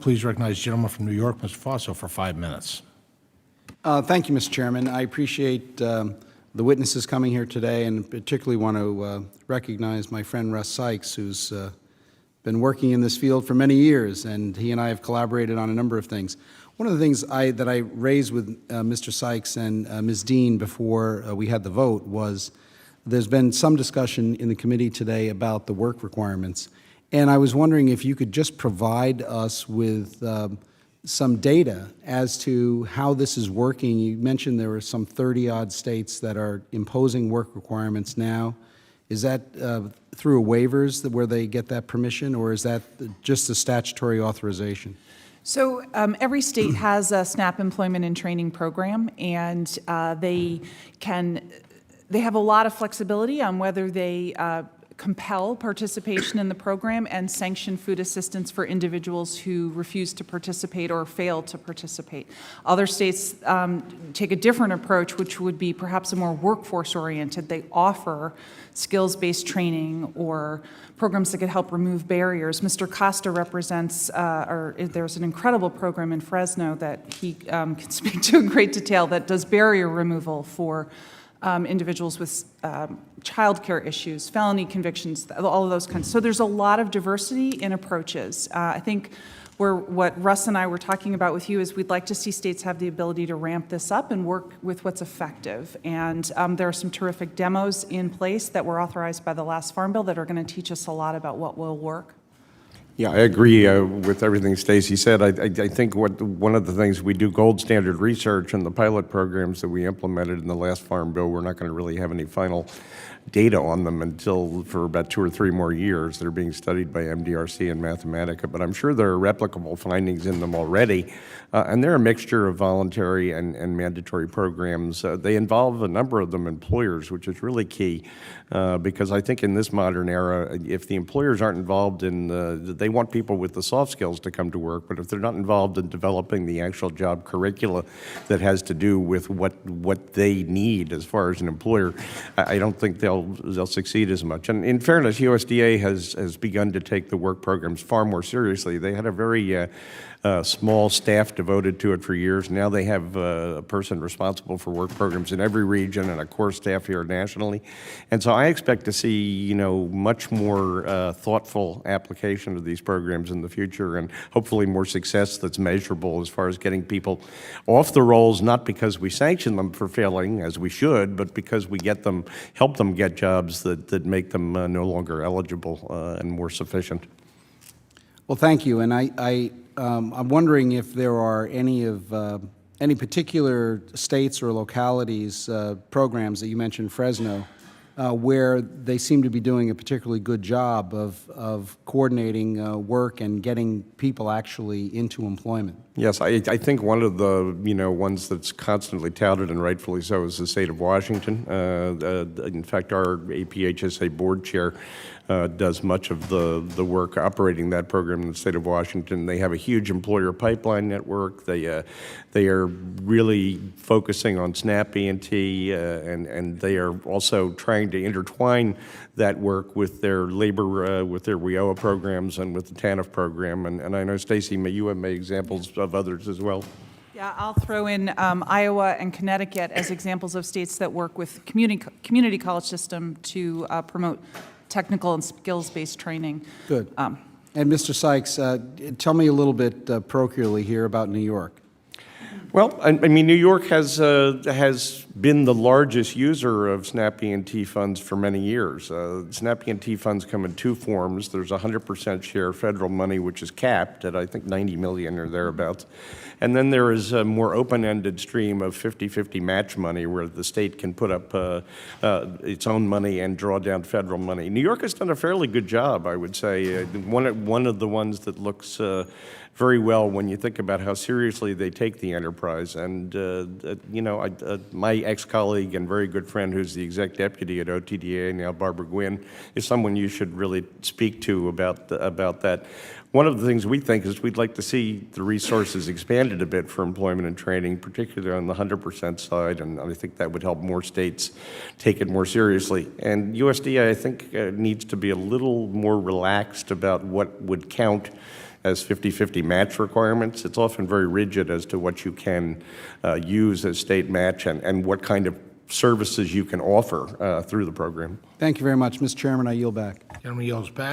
Please recognize the gentleman from New York, Mr. Faso, for 5 minutes. Thank you, Mr. Chairman. I appreciate the witnesses coming here today, and particularly want to recognize my friend Russ Sykes, who's been working in this field for many years, and he and I have collaborated on a number of things. One of the things that I raised with Mr. Sykes and Ms. Dean before we had the vote was there's been some discussion in the committee today about the work requirements, and I was wondering if you could just provide us with some data as to how this is working. You mentioned there were some 30-odd states that are imposing work requirements now. Is that through waivers where they get that permission, or is that just a statutory authorization? So every state has a SNAP employment and training program, and they have a lot of flexibility on whether they compel participation in the program and sanction food assistance for individuals who refuse to participate or fail to participate. Other states take a different approach, which would be perhaps a more workforce-oriented. They offer skills-based training or programs that could help remove barriers. Mr. Costa represents, there's an incredible program in Fresno that he can speak to in great detail that does barrier removal for individuals with child care issues, felony convictions, all of those kinds. So there's a lot of diversity in approaches. I think what Russ and I were talking about with you is we'd like to see states have the ability to ramp this up and work with what's effective. And there are some terrific demos in place that were authorized by the last Farm Bill that are going to teach us a lot about what will work. Yeah, I agree with everything Stacy said. I think one of the things we do gold standard research in the pilot programs that we implemented in the last Farm Bill, we're not going to really have any final data on them until for about 2 or 3 more years. They're being studied by MDRC and Mathematica, but I'm sure there are replicable findings in them already. And they're a mixture of voluntary and mandatory programs. They involve a number of them employers, which is really key, because I think in this modern era, if the employers aren't involved in, they want people with the soft skills to come to work, but if they're not involved in developing the actual job curricula that has to do with what they need as far as an employer, I don't think they'll succeed as much. And in fairness, USDA has begun to take the work programs far more seriously. They had a very small staff devoted to it for years. Now they have a person responsible for work programs in every region and a core staff here nationally. And so I expect to see, much more thoughtful application of these programs in the future, and hopefully more success that's measurable as far as getting people off the rolls, not because we sanction them for failing, as we should, but because we help them get jobs that make them no longer eligible and more sufficient. Well, thank you. And I'm wondering if there are any particular states or localities, programs that you mentioned, Fresno, where they seem to be doing a particularly good job of coordinating work and getting people actually into employment. Yes, I think one of the ones that's constantly touted, and rightfully so, is the state of Washington. In fact, our APHSA board chair does much of the work operating that program in the state of Washington. They have a huge employer pipeline network. They are really focusing on SNAP E&T, and they are also trying to intertwine that work with their labor, with their WIOA programs and with the TANF program. And I know, Stacy, you have made examples of others as well. Yeah, I'll throw in Iowa and Connecticut as examples of states that work with community college system to promote technical and skills-based training. Good. And Mr. Sykes, tell me a little bit parochially here about New York. Well, I mean, New York has been the largest user of SNAP E&T funds for many years. SNAP E&T funds come in 2 forms. There's 100% share federal money, which is capped at, I think, $90 million or thereabouts. And then there is a more open-ended stream of 50-50 match money where the state can put up its own money and draw down federal money. New York has done a fairly good job, I would say. One of the ones that looks very well when you think about how seriously they take the enterprise. And, my ex-colleague and very good friend who's the exec deputy at OTDA, now Barbara Gwynn, is someone you should really speak to about that. One of the things we think is we'd like to see the resources expanded a bit for employment and training, particularly on the 100% side, and I think that would help more states take it more seriously. And USDA, I think, needs to be a little more relaxed about what would count as 50/50 match requirements. It's often very rigid as to what you can use as state match and what kind of services you can offer through the program. Thank you very much. Mr. Chairman, I yield back. Gentleman yields back.